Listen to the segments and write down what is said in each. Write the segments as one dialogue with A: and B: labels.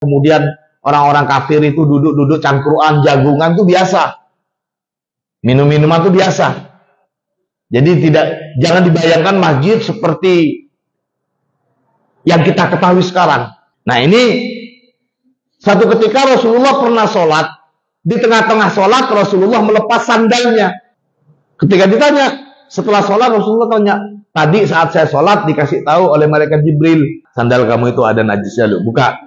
A: Kemudian orang-orang kafir itu duduk-duduk cangkruan, jagungan tuh biasa. Minum-minuman tuh biasa. Jadi jangan dibayangkan masjid seperti yang kita ketahui sekarang. Nah, ini satu ketika Rasulullah pernah sholat. Di tengah-tengah sholat Rasulullah melepas sandalnya. Ketika ditanya setelah sholat, Rasulullah tanya, tadi saat saya sholat dikasih tahu oleh malaikat Jibril, sandal kamu itu ada najisnya, lu buka.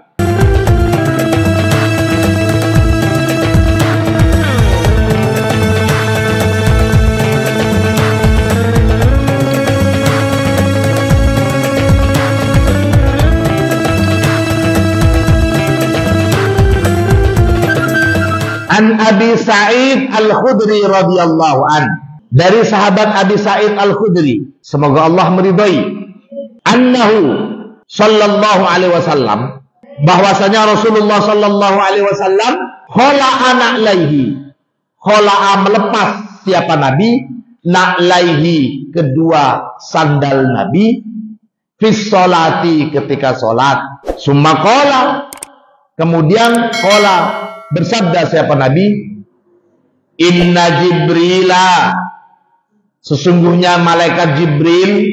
A: An Abi Sa'id Al-Khudri radhiyallahu an, dari sahabat Abi Sa'id Al-Khudri, semoga Allah meridai, annahu sallallahu alaihi wasallam, bahwasanya Rasulullah sallallahu alaihi wasallam khala'a na'laihi, khala'a melepas siapa Nabi, na'laihi kedua sandal Nabi, fis sholati ketika sholat, summa qala, kemudian qala bersabda siapa Nabi, inna Jibrila, sesungguhnya malaikat Jibril,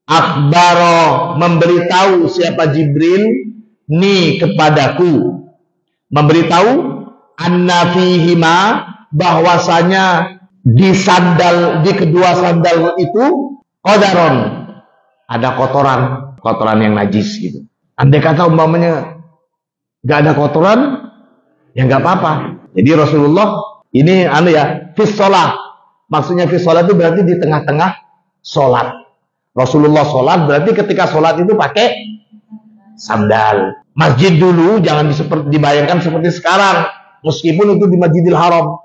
A: akhbaro, memberitahu siapa Jibril, ni kepadaku, memberitahu, anna fihima, bahwasanya di kedua sandal itu qadaron, ada kotoran yang najis gitu. Andai kata umpamanya gak ada kotoran, ya nggak apa-apa. Jadi Rasulullah ini fis sholat. Maksudnya fis sholat itu berarti di tengah-tengah sholat. Rasulullah sholat berarti ketika sholat itu pakai sandal. Masjid dulu jangan dibayangkan seperti sekarang. Meskipun itu di Masjidil Haram,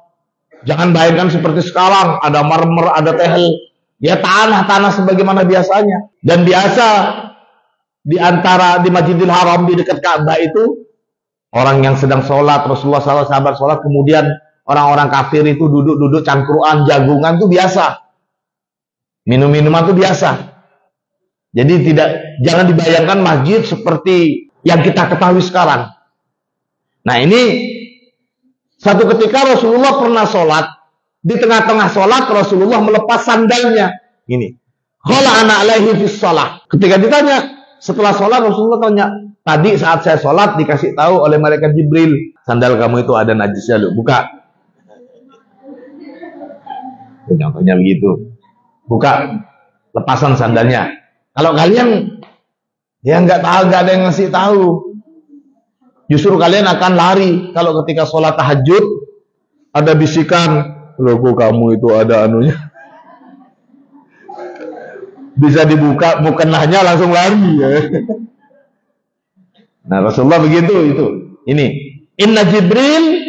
A: jangan bayangkan seperti sekarang ada marmer, ada tehel. Ya tanah sebagaimana biasanya. Dan biasa di antara di Masjidil Haram di dekat Ka'bah itu orang yang sedang sholat, Rasulullah SAW sahabat sholat, kemudian orang-orang kafir itu duduk-duduk cangkruan, jagungan tuh biasa. Minum-minuman tuh biasa. Jadi jangan dibayangkan masjid seperti yang kita ketahui sekarang. Nah, ini satu ketika Rasulullah pernah sholat. Di tengah-tengah sholat Rasulullah melepas sandalnya. Ini. Khala'a na'laihi fis shalah. Ketika ditanya setelah sholat, Rasulullah tanya, tadi saat saya sholat dikasih tahu oleh malaikat Jibril, sandal kamu itu ada najisnya, lu buka. Contohnya begitu. Buka, lepasan sandalnya. Kalau kalian ya nggak tahu, nggak ada yang ngasih tahu, justru kalian akan lari. Kalau ketika sholat tahajud ada bisikan, logo kamu itu ada anunya, bisa dibuka, mukenahnya langsung lari ya. Nah, Rasulullah begitu itu. Ini, inna Jibril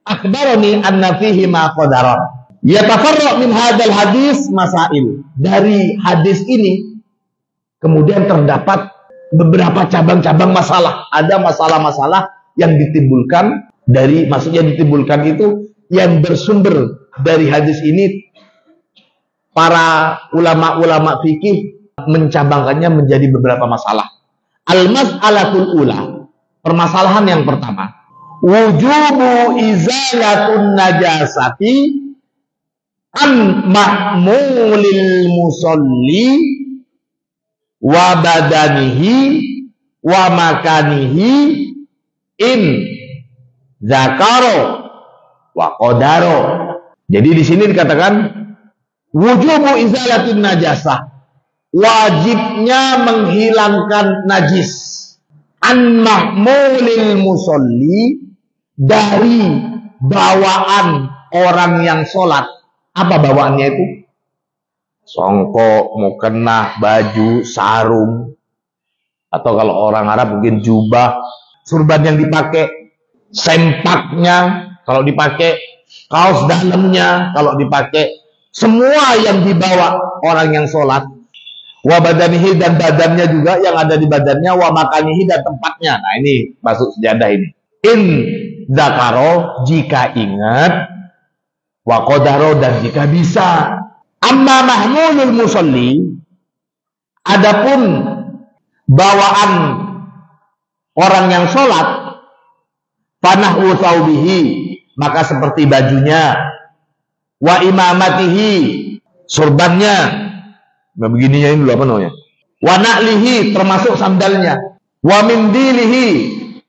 A: akhbarani anna fihi ma qadaran. Yatafarra min hadzal hadis masail. Dari hadis ini kemudian terdapat beberapa cabang-cabang masalah. Ada masalah-masalah yang ditimbulkan dari, maksudnya ditimbulkan itu yang bersumber dari hadis ini. Para ulama-ulama fikih mencabangkannya menjadi beberapa masalah. Al-mas'alatul ula, permasalahan yang pertama, wujubu izalatun najasati an ma'mulil musalli wa badanihi wa makanihi in zakaro wa qadaro. Jadi di sini dikatakan wujubu izalatin najasah, wajibnya menghilangkan najis, an mahmulil musolli, dari bawaan orang yang sholat. Apa bawaannya itu? Songkok, mukenah, baju, sarung, atau kalau orang Arab mungkin jubah, surban yang dipakai, sempaknya kalau dipakai, kaos dalamnya kalau dipakai, semua yang dibawa orang yang sholat. Wa badanihi, dan badannya juga yang ada di badannya, wa makanihi, dan tempatnya. Nah, ini masuk sejadah ini. In zakaro, jika ingat, wa qadaro, dan jika bisa. Amma mahmulul musalli, adapun bawaan orang yang sholat, fanahu thawbihi, maka seperti bajunya, wa imamatihi, surbannya, nah begininya ini dulu apa namanya, wa na'lihi, termasuk sandalnya, wa mindilihi,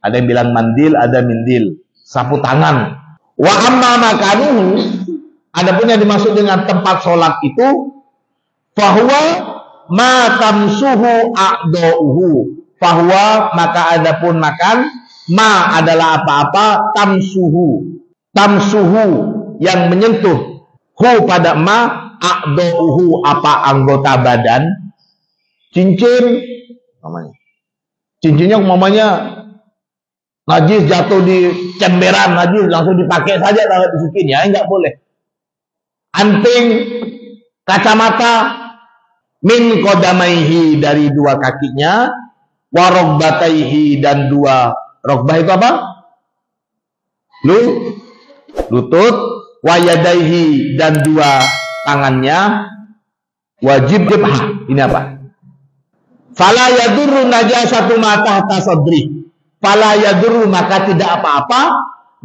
A: ada yang bilang mandil, ada mindil, sapu tangan, wa amma makanuhu, adapun yang dimaksud dengan tempat sholat itu, fahuwa ma tamsuhu a'dauhu, fahuwa maka adapun makan, ma adalah apa-apa, tamsuhu yang menyentuh, hu pada ma, a'dauhu apa anggota badan, cincin, cincinnya umpamanya najis jatuh di cemberan, najis langsung dipakai saja, tangan disuciin, ya enggak boleh. Anting, kacamata, min qadamaihi dari dua kakinya, wa rokbataihi dan dua rokbah itu apa? Lutut, wa yadaihi dan dua tangannya, wajib jibhah. Ini apa? Fala yadurru najasatu ma tahta sadri. Fala yadurru maka tidak apa-apa,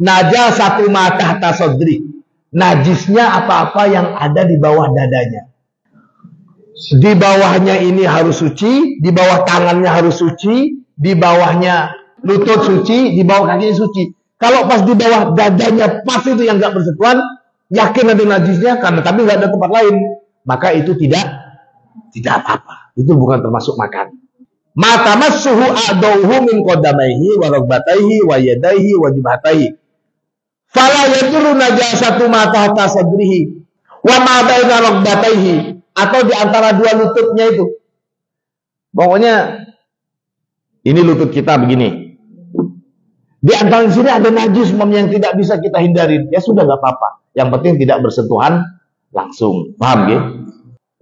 A: najasatu ma tahta sadri. Najisnya apa-apa yang ada di bawah dadanya. Di bawahnya ini harus suci, di bawah tangannya harus suci, di bawahnya lutut suci, di bawah kakinya suci. Kalau pas di bawah dadanya pas itu yang nggak bersentuhan, yakin ada najisnya, karena tapi nggak ada tempat lain, maka itu tidak apa-apa. Itu bukan termasuk makan. Maka massuhu a'dauhu min qadamaihi wa rukbataihi wa yadaihi wa jibhataihi. Fala yadurru najasatu ma tahta sadrihi wa ma baina rukbataihi, atau di antara dua lututnya itu. Pokoknya ini lutut kita begini. Di antara sini ada najis yang tidak bisa kita hindari. Ya sudah nggak apa-apa. Yang penting tidak bersentuhan langsung. Paham ya?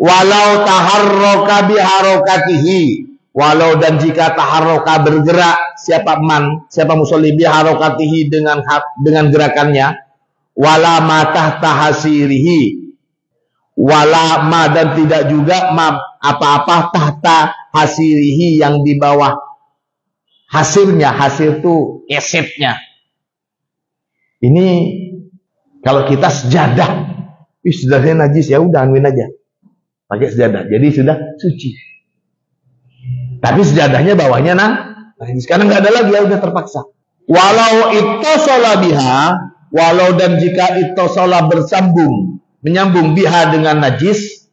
A: Walau taharroka biharokatihi, walau dan jika taharroka bergerak, siapa musolli biharokatihi dengan gerakannya, wala matah tahasirihi, wala ma dan tidak juga ma apa-apa tahta hasirihi yang di bawah hasirnya. Hasir itu kesetnya. Ini kalau kita sejadah, sejadahnya najis, ya udah anuin aja, pakai sejadah, jadi sudah suci. Tapi sejadahnya bawahnya najis, karena nggak ada lagi, ya udah terpaksa. Walau ittasala biha, walau dan jika ittasala bersambung, menyambung biha dengan najis,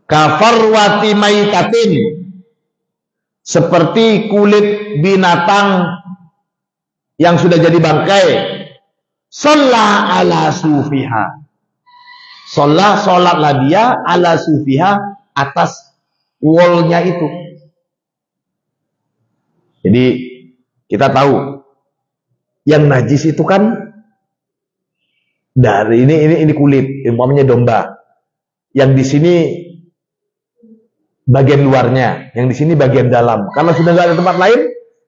A: kafarwati maitatin, seperti kulit binatang yang sudah jadi bangkai, shalla ala sufiha, sholatlah dia ala sufiha, atas wallnya itu. Jadi kita tahu yang najis itu kan dari ini kulit, umpamanya domba. Yang di sini bagian luarnya, yang di sini bagian dalam. Karena sudah nggak ada tempat lain,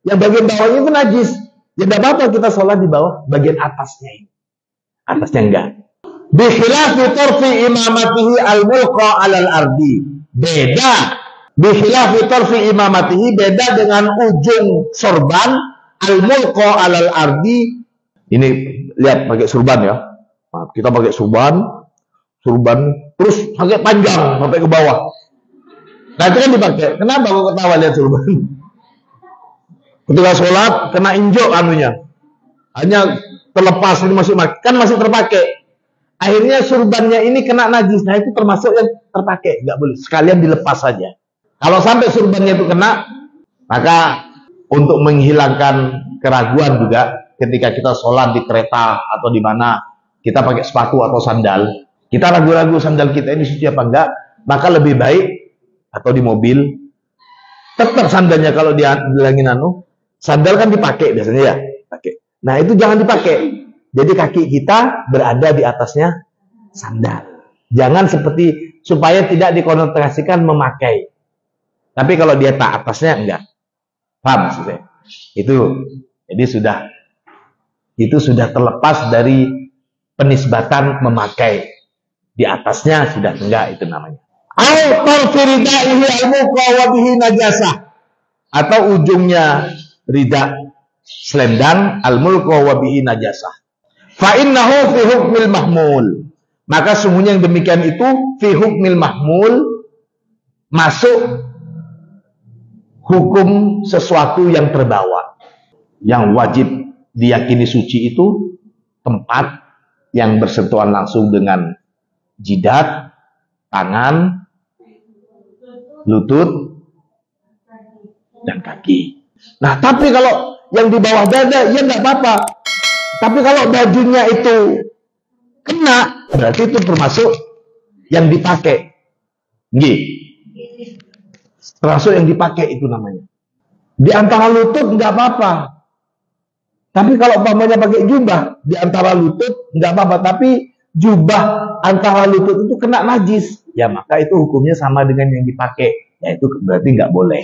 A: yang bagian bawahnya itu najis. Ya tidak apa-apa kita sholat di bawah bagian atasnya ini. Atasnya enggak. Bi khilafi tarfi imamatihi al-mulqa 'alal ardi. Beda. Bi khilafi tarfi imamatihi, beda dengan ujung sorban al-mulqa 'alal ardi. Ini lihat pakai surban ya. Kita pakai surban terus pakai panjang sampai ke bawah. Nah itu kan dipakai. Kenapa kok ketawa lihat surban? Ketika sholat kena injok anunya, hanya terlepas, ini masih terpakai. Akhirnya surbannya ini kena najis. Nah itu termasuk yang terpakai, nggak boleh. Sekalian dilepas saja. Kalau sampai surbannya itu kena, maka untuk menghilangkan keraguan juga, ketika kita sholat di kereta atau di mana, kita pakai sepatu atau sandal, kita ragu-ragu sandal kita ini suci apa enggak, maka lebih baik, atau di mobil, tetap sandalnya kalau dibilangin sandal kan dipakai biasanya ya, pakai. Nah itu jangan dipakai. Jadi kaki kita berada di atasnya sandal. Jangan seperti, supaya tidak dikonotasikan memakai. Tapi kalau dia tak atasnya enggak. Paham maksudnya? Itu sudah terlepas dari penisbatan memakai. Di atasnya sudah enggak, itu namanya. Atau ujungnya rida selendang al-mulku wa bihi najasah. Fa innahu fi hukmil mahmul. Maka sungguhnya yang demikian itu fi hukmil mahmul, masuk hukum sesuatu yang terbawa. Yang wajib diyakini suci itu tempat yang bersentuhan langsung dengan jidat, tangan, lutut, dan kaki. Nah, tapi kalau yang di bawah dada, ya nggak apa-apa. Tapi kalau bajunya itu kena, berarti itu termasuk yang dipakai. Nggih. Termasuk yang dipakai itu namanya. Di antara lutut nggak apa-apa. Tapi kalau umpamanya pakai jubah, di antara lutut nggak apa-apa. Tapi jubah antara lutut itu kena najis, ya maka itu hukumnya sama dengan yang dipakai. Ya itu berarti nggak boleh.